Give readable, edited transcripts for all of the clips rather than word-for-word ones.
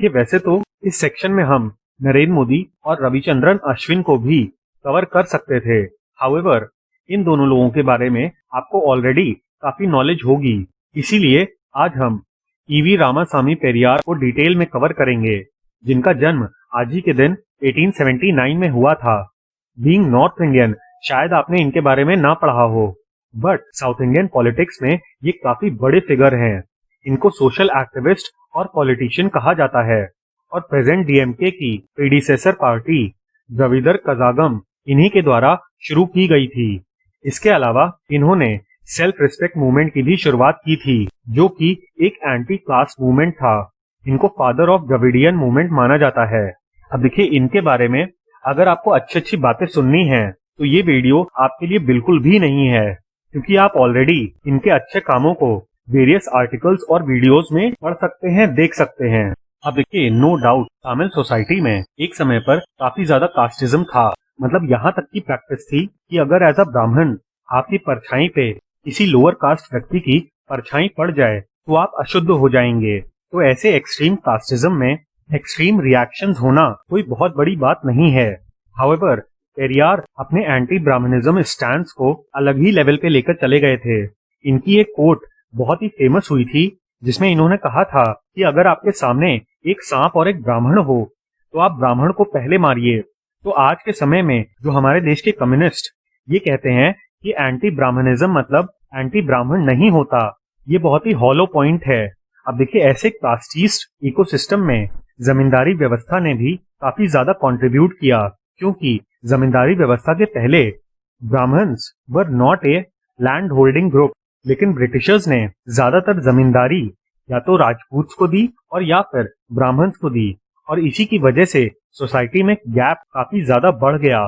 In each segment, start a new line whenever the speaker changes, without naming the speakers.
देखिए वैसे तो इस सेक्शन में हम नरेंद्र मोदी और रविचंद्रन अश्विन को भी कवर कर सकते थे। हाउएवर इन दोनों लोगों के बारे में आपको ऑलरेडी काफी नॉलेज होगी, इसीलिए आज हम ईवी रामासामी पेरियार को डिटेल में कवर करेंगे, जिनका जन्म आज ही के दिन 1879 में हुआ था। बीइंग नॉर्थ इंडियन शायद आपने इनके बारे में ना पढ़ा हो, बट साउथ इंडियन पॉलिटिक्स में ये काफी बड़े फिगर हैं। इनको सोशल एक्टिविस्ट और पॉलिटिशियन कहा जाता है और प्रेजेंट डीएमके की प्रीडिसेसर पार्टी द्रविड़ कजागम इन्हीं के द्वारा शुरू की गई थी। इसके अलावा इन्होंने सेल्फ रिस्पेक्ट मूवमेंट की भी शुरुआत की थी, जो कि एक एंटी कास्ट मूवमेंट था। इनको फादर ऑफ द्रविडियन मूवमेंट माना जाता है। अब देखिए इनके बारे में अगर आपको अच्छी अच्छी बातें सुननी है तो ये वीडियो आपके लिए बिल्कुल भी नहीं है, क्योंकि आप ऑलरेडी इनके अच्छे कामों को वेरियस आर्टिकल्स और वीडियोस में पढ़ सकते हैं, देख सकते हैं। अब देखिए नो डाउट तमिल सोसाइटी में एक समय पर काफी ज्यादा कास्टिज्म था। मतलब यहाँ तक की प्रैक्टिस थी कि अगर एज अ ब्राह्मण आपकी परछाई पे किसी लोअर कास्ट व्यक्ति की परछाई पड़ जाए तो आप अशुद्ध हो जाएंगे। तो ऐसे एक्सट्रीम कास्टिज्म में एक्सट्रीम रिएक्शंस होना कोई बहुत बड़ी बात नहीं है। हाउएवर पेरियार अपने एंटी ब्राह्मणिज्म स्टैंड्स को अलग ही लेवल पे लेकर चले गए थे। इनकी एक कोट बहुत ही फेमस हुई थी, जिसमें इन्होंने कहा था कि अगर आपके सामने एक सांप और एक ब्राह्मण हो तो आप ब्राह्मण को पहले मारिए। तो आज के समय में जो हमारे देश के कम्युनिस्ट ये कहते हैं कि एंटी ब्राह्मणिज्म मतलब एंटी ब्राह्मण नहीं होता, ये बहुत ही हॉलो पॉइंट है। अब देखिए ऐसे कास्टिस्ट इकोसिस्टम में जमींदारी व्यवस्था ने भी काफी ज्यादा कंट्रीब्यूट किया, क्योंकि जमींदारी व्यवस्था के पहले Brahmans were not a land holding group, लेकिन ब्रिटिशर्स ने ज्यादातर जमींदारी या तो राजपूत को दी और या फिर ब्राह्मण्स को दी, और इसी की वजह से सोसाइटी में गैप काफी ज्यादा बढ़ गया।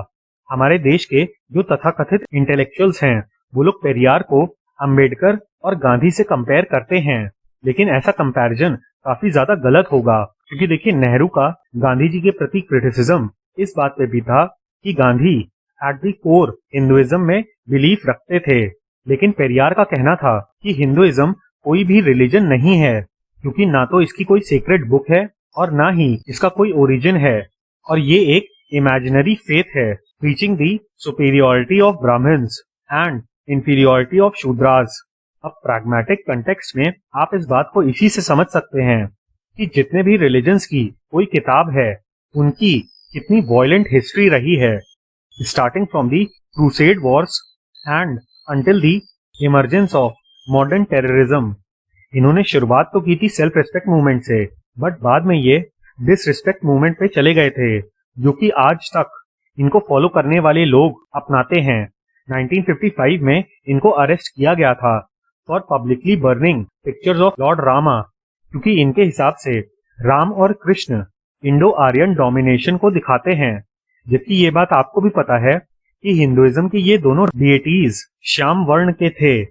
हमारे देश के जो तथाकथित इंटेलेक्चुअल्स हैं वो लोग पेरियार को अंबेडकर और गांधी से कंपेयर करते हैं, लेकिन ऐसा कंपैरिजन काफी ज्यादा गलत होगा, क्योंकि देखिए नेहरू का गांधी जी के प्रति क्रिटिसिज्म इस बात पे भी था कि Gandhi at the core Hinduism में बिलीफ रखते थे, लेकिन पेरियार का कहना था कि हिंदुइज्म कोई भी रिलीजन नहीं है, क्योंकि ना तो इसकी कोई सीक्रेट बुक है और ना ही इसका कोई ओरिजिन है, और ये एक इमेजिनरी फेथ है preaching the superiority of Brahmans and inferiority of Shudras. अब प्रैग्मेटिक कंटेक्स्ट में आप इस बात को इसी से समझ सकते हैं कि जितने भी रिलीजन्स की कोई किताब है उनकी कितनी वॉयलेंट हिस्ट्री रही है, starting from the crusade Wars and until the emergence of modern terrorism. इन्होंने शुरुआत तो की थी सेल्फ रिस्पेक्ट मूवमेंट से, बट बाद में ये डिसरिस्पेक्ट मूवमेंट पे चले गए थे, जो कि आज तक इनको फॉलो करने वाले लोग अपनाते हैं। 1955 में इनको अरेस्ट किया गया था for publicly burning pictures of Lord Rama, क्योंकि इनके हिसाब से राम और कृष्ण इंडो आर्यन डोमिनेशन को दिखाते हैं, जबकि ये बात आपको भी पता है कि हिंदुइज्म की ये दोनों डिएटीज श्याम वर्ण के थे।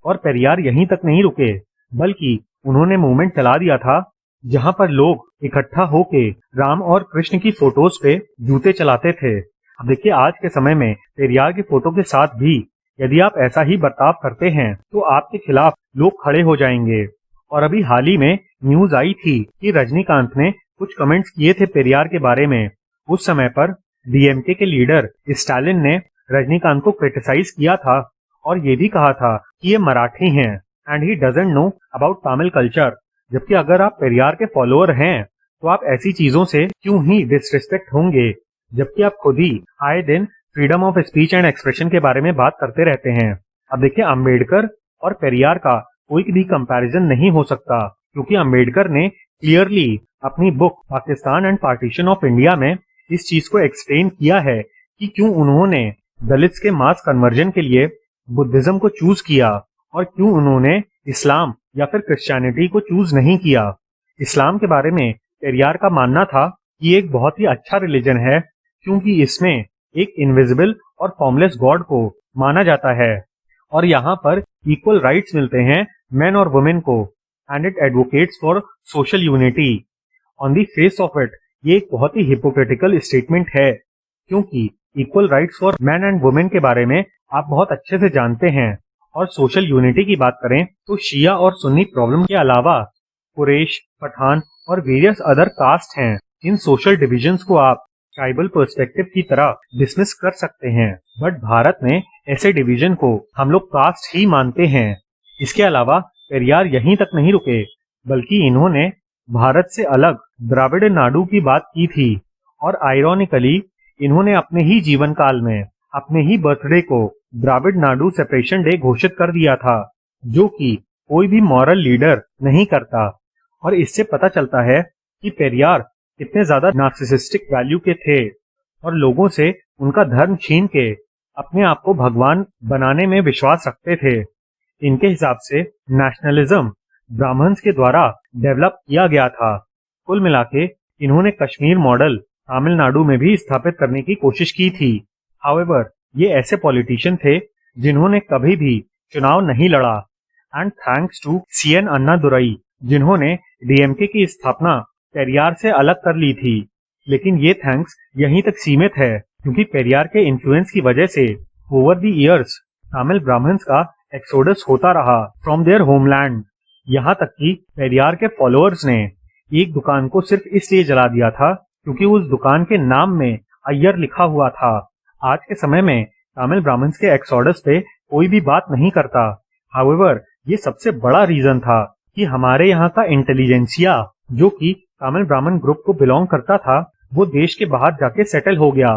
और पेरियार यहीं तक नहीं रुके, बल्कि उन्होंने मूवमेंट चला दिया था जहां पर लोग इकट्ठा होके राम और कृष्ण की फोटोज पे जूते चलाते थे। अब देखिए आज के समय में पेरियार की फोटो के साथ भी यदि आप ऐसा ही बर्ताव करते हैं तो आपके खिलाफ लोग खड़े हो जाएंगे। और अभी हाल ही में न्यूज आई थी कि रजनीकांत ने कुछ कमेंट्स किए थे पेरियार के बारे में। उस समय पर डीएमके के लीडर स्टालिन ने रजनीकांत को क्रिटिसाइज किया था और ये भी कहा था कि ये मराठी हैं and he doesn't know about Tamil culture. जबकि अगर आप पेरियार के फॉलोअर हैं तो आप ऐसी चीजों से क्यों ही डिसरिस्पेक्ट होंगे, जबकि आप खुद ही आए दिन freedom of speech and expression के बारे में बात करते रहते हैं। अब देखिए अम्बेडकर और पेरियार का कोई भी कंपैरिजन नहीं हो सकता, क्योंकि अम्बेडकर ने क्लियरली अपनी book Pakistan and partition of India में इस चीज को एक्सप्लेन किया है कि क्यों उन्होंने दलित्स के मास कन्वर्जन के लिए बुद्धिज्म को चूज किया और क्यों उन्होंने इस्लाम या फिर क्रिश्चियनिटी को चूज नहीं किया। इस्लाम के बारे में पेरियार का मानना था कि एक बहुत ही अच्छा रिलीजन है, क्योंकि इसमें एक इनविजिबल और फॉर्मलेस गॉड को माना जाता है और यहाँ पर इक्वल राइट्स मिलते हैं मेन और वुमेन को, and it advocates for social unity. On the face of it ये एक बहुत ही हिपोक्रेटिकल स्टेटमेंट है, क्योंकि equal rights for man and women के बारे में आप बहुत अच्छे से जानते हैं। और सोशल यूनिटी की बात करें तो शिया और सुन्नी प्रॉब्लम के अलावा कुरैश, पठान और वेरियस अदर कास्ट हैं। इन सोशल डिविजन्स को आप ट्राइबल पर्सपेक्टिव की तरह डिसमिस कर सकते हैं, बट भारत में ऐसे डिवीजन को हम लोग कास्ट ही मानते हैं। इसके अलावा पेरियार यहीं तक नहीं रुके, बल्कि इन्होंने भारत से अलग द्राविड़ नाडु की बात की थी और आयरॉनिकली इन्होंने अपने ही जीवन काल में अपने ही बर्थडे को द्राविड़ नाडु सेपरेशन डे घोषित कर दिया था, जो कि कोई भी मॉरल लीडर नहीं करता। और इससे पता चलता है कि पेरियार कितने ज्यादा नार्सिसिस्टिक वैल्यू के थे और लोगों से उनका धर्म छीन के अपने आप को भगवान बनाने में विश्वास रखते थे। इनके हिसाब से नेशनलिज्म ब्राह्मण्स के द्वारा डेवलप किया गया था। कुल मिला के इन्होंने कश्मीर मॉडल तमिलनाडु में भी स्थापित करने की कोशिश की थी। हाउएवर, ये ऐसे पॉलिटिशियन थे जिन्होंने कभी भी चुनाव नहीं लड़ा, and thanks to CN Annadurai जिन्होंने डीएमके की स्थापना पेरियार से अलग कर ली थी। लेकिन ये थैंक्स यहीं तक सीमित है, क्योंकि पेरियार के इन्फ्लुएंस की वजह से over the years Tamil Brahmans का एक्सोडस होता रहा फ्रॉम देयर होमलैंड। यहाँ तक कि पेरियार के फॉलोअर्स ने एक दुकान को सिर्फ इसलिए जला दिया था क्योंकि उस दुकान के नाम में अय्यर लिखा हुआ था। आज के समय में तमिल ब्राह्मण्स के एक्सोडस पे कोई भी बात नहीं करता। हाउएवर, ये सबसे बड़ा रीजन था कि हमारे यहाँ का इंटेलिजेंसिया, जो कि तमिल ब्राह्मण ग्रुप को बिलोंग करता था, वो देश के बाहर जाके सेटल हो गया।